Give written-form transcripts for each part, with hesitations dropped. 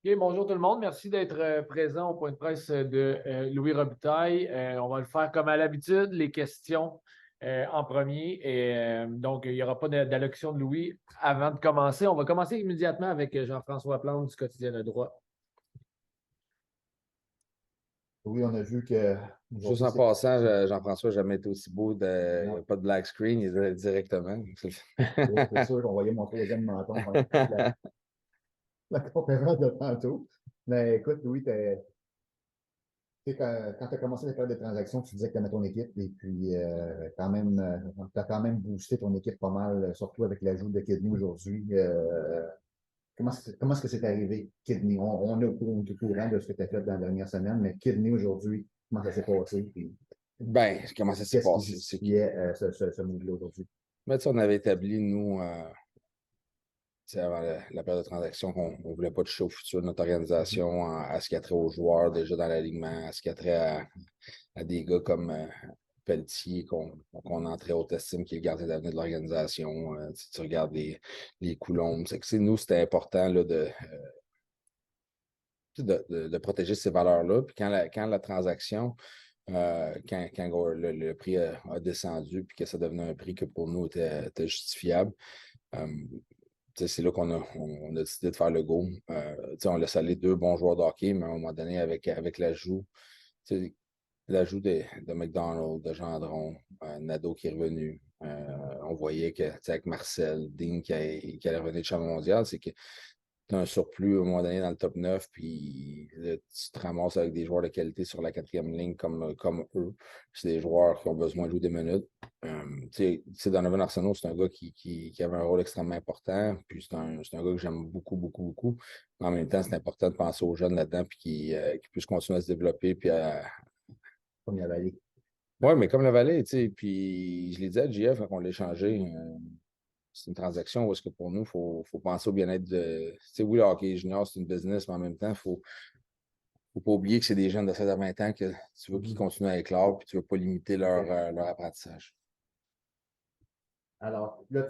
OK, bonjour tout le monde. Merci d'être présent au point de presse de Louis Robitaille. On va le faire comme à l'habitude, les questions en premier. Donc, il n'y aura pas d'allocution de Louis avant de commencer. On va commencer immédiatement avec Jean-François Plante du quotidien de droit. Oui, on a vu que Juste aujourd'hui, en c'est passant, Jean-François n'a jamais été aussi beau. non, Pas de black screen, il est directement. c'est sûr qu'on voyait mon troisième menton pendant toute la conférence de tantôt. Mais écoute, Louis, tu sais, quand tu as commencé les périodes de transaction, tu disais que tu aimais ton équipe et puis tu as quand même boosté ton équipe pas mal, surtout avec l'ajout de Kidney aujourd'hui. Comment est-ce que c'est arrivé, Kidney? On est au courant de ce que tu as fait dans la dernière semaine, mais Kidney aujourd'hui, comment ça s'est passé? Puis Ben, comment ça s'est qu'est-ce qui passé? justifiait ce move-là aujourd'hui? Mais tu sais, on avait établi, nous, tu sais, avant la période de transaction, qu'on ne voulait pas toucher au futur de notre Mhm. organisation, à ce qui a trait aux joueurs déjà dans l'alignement, à ce qui a trait à des gars comme Pelletier, qu'on entrait haute estime, qui est le gardien d'avenir de l'organisation. Tu regardes les Coulombes. C'est que, nous, c'était important là, de protéger ces valeurs-là. Puis quand la transaction, quand le prix a descendu, puis que ça devenait un prix que pour nous était justifiable, euh, c'est là qu'on a décidé de faire le go. On laisse aller deux bons joueurs de hockey, mais à un moment donné, avec l'ajout de McDonald, de Gendron, Nadeau qui est revenu, on voyait que avec Marcel, Dean qui allait revenir de champion mondial, c'est que tu as un surplus à un moment donné dans le top 9, puis là, tu te ramasses avec des joueurs de qualité sur la quatrième ligne comme eux. C'est des joueurs qui ont besoin de jouer des minutes. Tu sais, Donovan Arsenault, c'est un gars qui avait un rôle extrêmement important, puis c'est un gars que j'aime beaucoup, beaucoup, beaucoup. Mais en même temps, c'est important de penser aux jeunes là-dedans, puis qui puissent continuer à se développer, puis Comme il y avait ouais, mais comme la Vallée, tu sais, puis je l'ai dit à JF quand on l'a échangé, c'est une transaction où est-ce que pour nous, faut penser au bien-être de. Tu sais, oui, le hockey junior, c'est une business, mais en même temps, faut pas oublier que c'est des jeunes de 16 à 20 ans que tu veux qu'ils Mhm. continuent à éclore, puis tu veux pas limiter OK. leur apprentissage. Alors, là,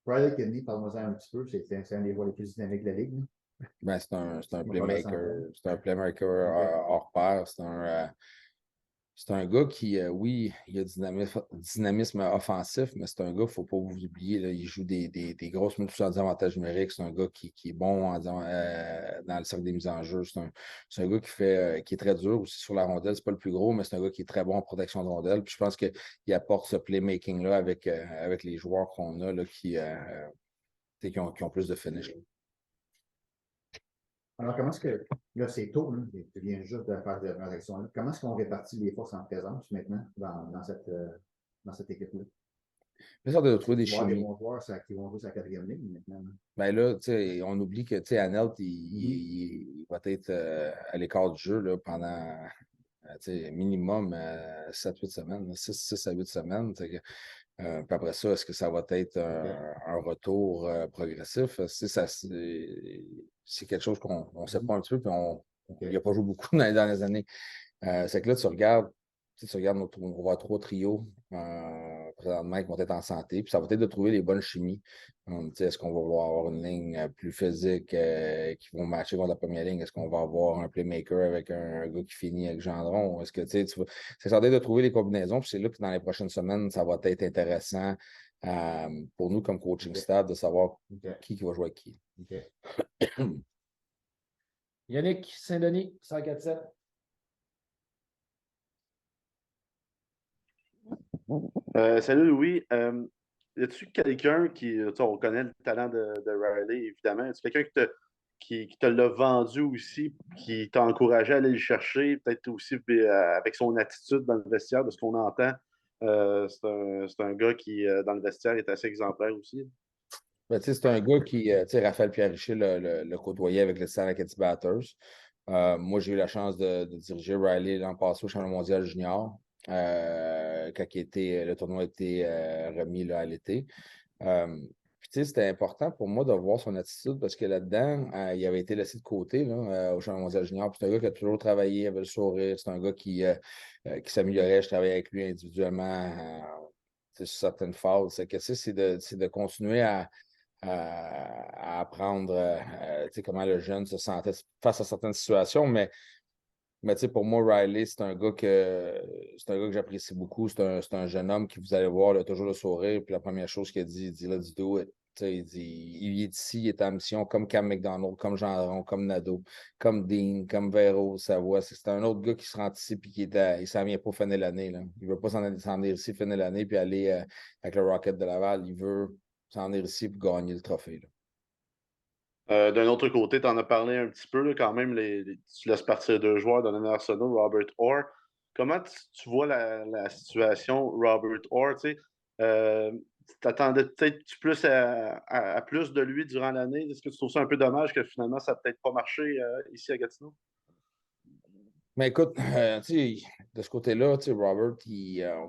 Riley Kidney, parle-moi-en un petit peu. C'est un des joueurs les plus dynamiques de la ligue, là. Ben, c'est un On parle de 100 playmaker. points. C'est un playmaker OK. hors pair. C'est un gars qui, oui, il a du dynamisme offensif, mais c'est un gars, il ne faut pas vous oublier, là, il joue des grosses minutes en avantage numérique. C'est un gars qui est bon dans le cercle des mises en jeu. C'est un gars qui est très dur aussi sur la rondelle. C'est pas le plus gros, mais c'est un gars qui est très bon en protection de rondelle. Puis je pense qu'il apporte ce playmaking-là avec les joueurs qu'on a là, qui ont plus de finish, là. Alors, comment est-ce que, là, c'est tôt, là, tu viens juste de faire cette transaction-là. Comment est-ce qu'on répartit les forces en présence maintenant dans cette équipe-là? Mais ça, de Parce que trouver des tu vas avoir des chimies. bons joueurs qui vont jouer sa quatrième ligne maintenant, là. Ben là, tu sais, on oublie que, tu sais, Anelt, Oui. il va être à l'écart du jeu là, pendant, tu sais, minimum 7-8 semaines, 6 à 8 semaines. Puis après ça, est-ce que ça va être OK. un retour progressif? C'est quelque chose qu'on ne sait Mhm. pas un petit peu, puis il OK. n'a pas joué beaucoup dans les dernières années. C'est que là, tu regardes on va avoir trois trios présentement qui vont être en santé, puis ça va être de trouver les bonnes chimies. Tu sais, est-ce qu'on va vouloir avoir une ligne plus physique qui vont matcher contre la première ligne? Est-ce qu'on va avoir un playmaker avec un gars qui finit avec Gendron? Est-ce que c'est ça de trouver les combinaisons, puis c'est là que dans les prochaines semaines, ça va être intéressant pour nous comme coaching OK. staff de savoir OK. qui va jouer avec qui. OK. Yannick Saint-Denis, 104.7. Salut Louis. Y a-tu quelqu'un qui, tu sais, on connaît le talent de Riley, évidemment. Y a-tu quelqu'un qui te l'a vendu aussi, qui t'a encouragé à aller le chercher, peut-être aussi avec son attitude dans le vestiaire, de ce qu'on entend. C'est un gars qui, dans le vestiaire, est assez exemplaire aussi. Ben, tu sais, c'est un gars qui, tu sais, Raphaël Pierre-Richer le côtoyait avec le San Acadie Batters. Moi, j'ai eu la chance de diriger Riley l'an passé au championnat mondial junior, quand le tournoi a été remis là, à l'été. Puis, tu sais, c'était important pour moi de voir son attitude parce que là-dedans, il avait été laissé de côté là, au championnat mondial junior. Puis, c'est un gars qui a toujours travaillé, avait le sourire. C'est un gars qui s'améliorait. Je travaillais avec lui individuellement sur certaines phases. C'est que, tu sais, c'est de continuer à apprendre comment le jeune se sentait face à certaines situations. Mais pour moi, Riley, c'est un gars que j'apprécie beaucoup. C'est un jeune homme qui, vous allez voir, il a toujours le sourire. Puis la première chose qu'il a dit, il dit let's do it. Il est ici, il est en mission, comme Cam McDonald, comme Gendron, comme Nadeau, comme Dean, comme Vero, Savoie. C'est un autre gars qui se rend ici et il s'en vient pas finir l'année. Il ne veut pas s'en venir ici, finir l'année, puis aller avec le Rocket de Laval. Il veut s'en venir ici pour gagner le trophée. D'un autre côté, tu en as parlé un petit peu, là, quand même, tu laisses partir 2 joueurs dans Arsenal, Robert Orr. Comment tu vois la situation Robert Orr? Tu t'attendais peut-être plus à plus de lui durant l'année. Est-ce que tu trouves ça un peu dommage que finalement ça n'a peut-être pas marché ici à Gatineau? Mais écoute, de ce côté-là, Robert,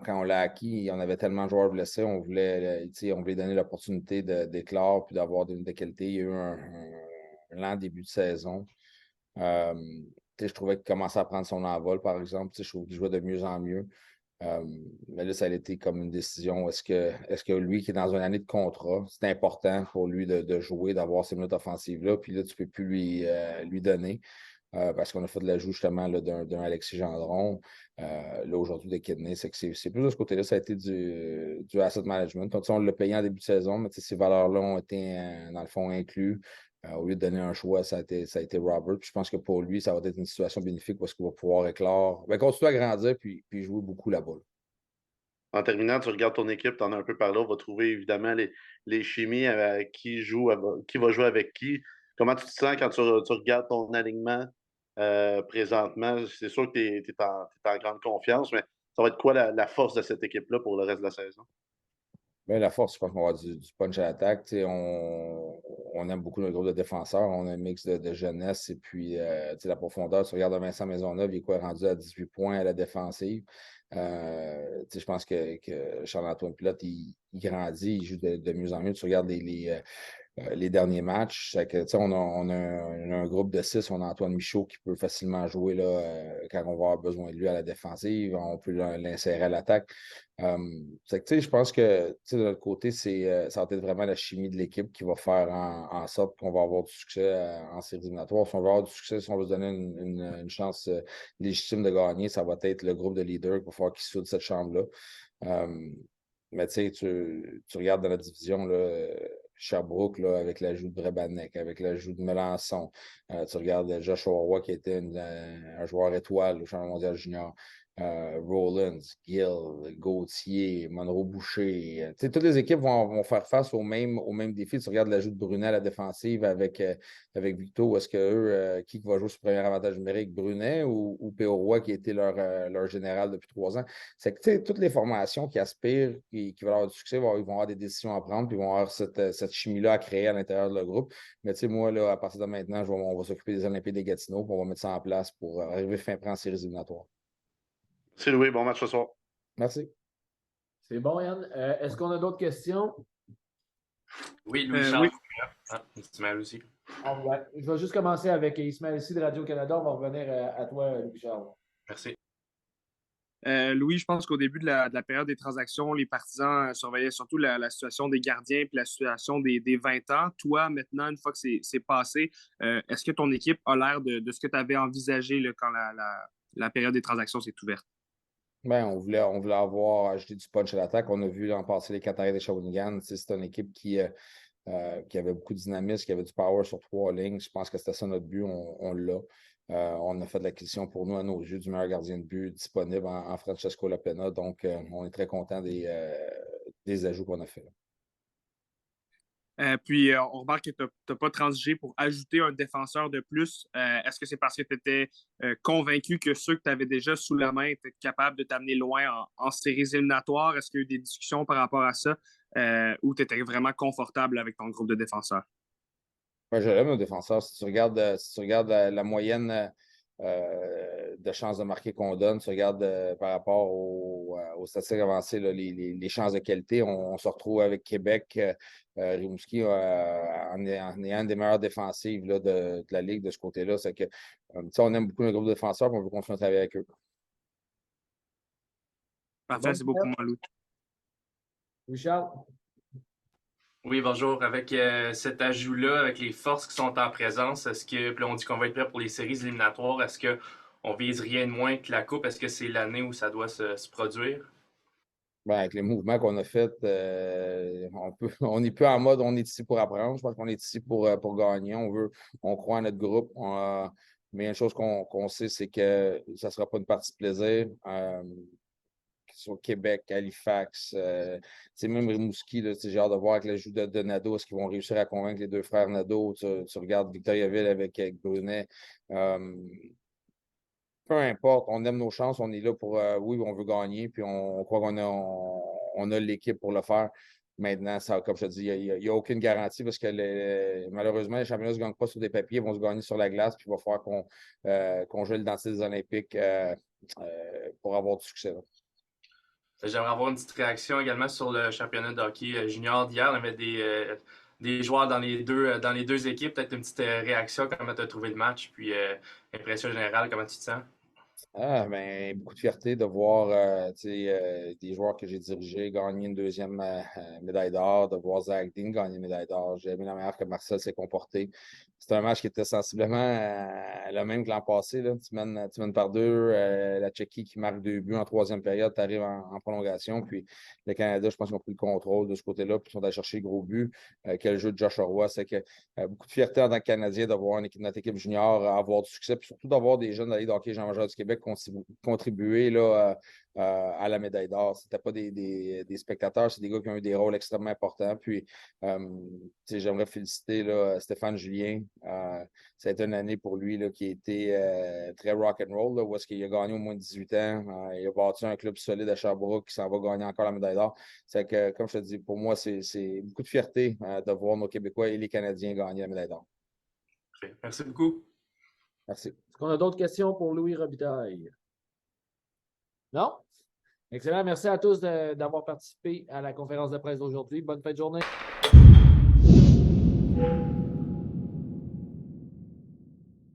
quand on l'a acquis, on avait tellement de joueurs blessés, on voulait donner l'opportunité d'éclore puis d'avoir de qualité. Il y a eu un lent début de saison. Je trouvais qu'il commençait à prendre son envol, par exemple. Je trouve qu'il jouait de mieux en mieux. Mais là, ça a été comme une décision. Est-ce que lui, qui est dans une année de contrat, c'est important pour lui de jouer, d'avoir ces minutes offensives-là, puis là, tu ne peux plus lui donner. Parce qu'on a fait de l'ajout justement d'un Alexis Gendron, là aujourd'hui de Kidney. C'est plus de ce côté-là, ça a été du asset management. Donc, on l'a payé en début de saison, mais ces valeurs-là ont été, dans le fond, inclus. Au lieu de donner un choix, ça a été Robert. Puis je pense que pour lui, ça va être une situation bénéfique parce qu'il va pouvoir éclore, continuer à grandir puis jouer beaucoup la balle. En terminant, tu regardes ton équipe, tu en as un peu parlé, on va trouver évidemment les chimies avec qui va jouer avec qui. Comment tu te sens quand tu regardes ton alignement présentement? C'est sûr que tu es, en grande confiance, mais ça va être quoi la force de cette équipe-là pour le reste de la saison? Bien, la force, je pense qu'on va avoir du punch à l'attaque. On aime beaucoup notre groupe de défenseurs. On a un mix de jeunesse et puis la profondeur. Tu regardes Vincent Maisonneuve, il est rendu à 18 points à la défensive. Je pense que Charles-Antoine Pilote, il grandit, il joue de mieux en mieux. Tu regardes les derniers matchs. On a un groupe de 6. On a Antoine Michaud qui peut facilement jouer là, quand on va avoir besoin de lui à la défensive. On peut l'insérer à l'attaque. Je pense que de notre côté, ça va être vraiment la chimie de l'équipe qui va faire en sorte qu'on va avoir du succès en séries éliminatoires. Si on veut avoir du succès, si on veut se donner une chance légitime de gagner, ça va être le groupe de leaders qu'il va falloir qu'ils soudent cette chambre-là. Mais tu regardes dans la division, là, Sherbrooke, là, avec l'ajout de Brebanek, avec l'ajout de Melançon. Tu regardes Joshua Roy, qui était un joueur étoile au championnat mondial junior. Rollins, Gill, Gauthier, Monroe-Boucher. Toutes les équipes vont faire face au même défi. Tu regardes l'ajout de Brunet à la défensive avec Victo. Est-ce que qui va jouer sur le premier avantage numérique, Brunet ou P.O. Roy, qui a été leur général depuis 3 ans? C'est que toutes les formations qui aspirent, qui veulent avoir du succès, ils vont avoir des décisions à prendre, puis ils vont avoir cette chimie-là à créer à l'intérieur de leur groupe. Mais moi, là, à partir de maintenant, on va s'occuper des Olympiques des Gatineau, puis on va mettre ça en place pour arriver fin prêt en séries éliminatoires. C'est Louis, bon match ce soir. Merci. C'est bon, Yann. Est-ce qu'on a d'autres questions? Oui, Louis-Charles. Oui. Ismaël aussi. Ouais. Je vais juste commencer avec Ismaël ici de Radio-Canada. On va revenir à toi, Louis-Charles. Merci. Louis, je pense qu'au début de la période des transactions, les partisans surveillaient surtout la situation des gardiens et la situation des 20 ans. Toi, maintenant, une fois que c'est passé, est-ce que ton équipe a l'air de ce que tu avais envisagé là, quand la période des transactions s'est ouverte? Ben, on voulait avoir ajouté du punch à l'attaque. On a vu l'an passé les Qataris de Shawinigan. C'est une équipe qui avait beaucoup de dynamisme, qui avait du power sur 3 lignes. Je pense que c'était ça notre but. On l'a. On a fait de l'acquisition pour nous, à nos yeux, du meilleur gardien de but disponible en Francesco Lapena. Donc, on est très content des ajouts qu'on a fait. Puis, on remarque que tu n'as pas transigé pour ajouter un défenseur de plus. Est-ce que c'est parce que tu étais convaincu que ceux que tu avais déjà sous la main étaient capables de t'amener loin en séries éliminatoires? Est-ce qu'il y a eu des discussions par rapport à ça ou tu étais vraiment confortable avec ton groupe de défenseurs? Ouais, j'aime nos défenseurs. Si tu regardes la moyenne de chances de marquer qu'on donne, tu regardes par rapport aux statistiques avancées, là, les chances de qualité, on se retrouve avec Québec, Rimouski en ayant une des meilleures défensives là, de la Ligue de ce côté-là. C'est que on aime beaucoup notre groupe de défenseurs et on veut continuer à travailler avec eux. Parfait, c'est beau pour moi, Louis. Richard? Oui, bonjour. Avec cet ajout-là, avec les forces qui sont en présence, puis là, on dit qu'on va être prêt pour les séries éliminatoires, est-ce qu'on vise rien de moins que la Coupe? Est-ce que c'est l'année où ça doit se produire? Ben, avec les mouvements qu'on a faits, on n'est plus en mode on est ici pour apprendre. Je pense qu'on est ici pour gagner. On croit en notre groupe. Mais une chose qu'on sait, c'est que ça ne sera pas une partie de plaisir. Que ce soit Québec, Halifax, même Rimouski, là, j'ai hâte de voir avec l'ajout de Nadeau, est-ce qu'ils vont réussir à convaincre les deux frères Nadeau? Tu regardes Victoriaville avec Brunet. Peu importe, on aime nos chances, on est là pour, oui, on veut gagner, puis on croit qu'on a l'équipe pour le faire. Maintenant, ça, comme je te dis, il n'y a aucune garantie parce que malheureusement, les championnats ne se gagnent pas sur des papiers, ils vont se gagner sur la glace, puis il va falloir qu'on joue l'identité des Olympiques pour avoir du succès. Là. J'aimerais avoir une petite réaction également sur le championnat de hockey junior d'hier. Il y avait des joueurs dans les deux équipes. Peut-être une petite réaction, comment tu as trouvé le match, puis impression générale, comment tu te sens? Ah, ben, beaucoup de fierté de voir des joueurs que j'ai dirigés gagner une deuxième médaille d'or, de voir Zach Dean gagner une médaille d'or. J'ai aimé la manière que Marcel s'est comporté. C'était un match qui était sensiblement le même que l'an passé. Là. Tu mènes par deux, la Tchéquie qui marque 2 buts en troisième période, tu arrives en prolongation, puis le Canada, je pense qu'ils ont pris le contrôle de ce côté-là, puis ils sont allés chercher le gros but. Quel jeu de Josh Roy, c'est que beaucoup de fierté en tant que Canadien de voir notre équipe junior avoir du succès, puis surtout d'avoir des jeunes de la Ligue de hockey Jean-Major du Québec contribuer là, à la médaille d'or. Ce n'était pas des spectateurs, c'est des gars qui ont eu des rôles extrêmement importants. Puis, j'aimerais féliciter là, Stéphane Julien. Ça a été une année pour lui là, qui a été très rock and roll, là, où est-ce qu'il a gagné au moins de 18 ans. Il a bâti un club solide à Sherbrooke qui s'en va gagner encore la médaille d'or. C'est que, comme je te dis, pour moi, c'est beaucoup de fierté de voir nos Québécois et les Canadiens gagner la médaille d'or. Merci beaucoup. Merci. Est-ce qu'on a d'autres questions pour Louis Robitaille? Non? Excellent. Merci à tous d'avoir participé à la conférence de presse d'aujourd'hui. Bonne fin de journée.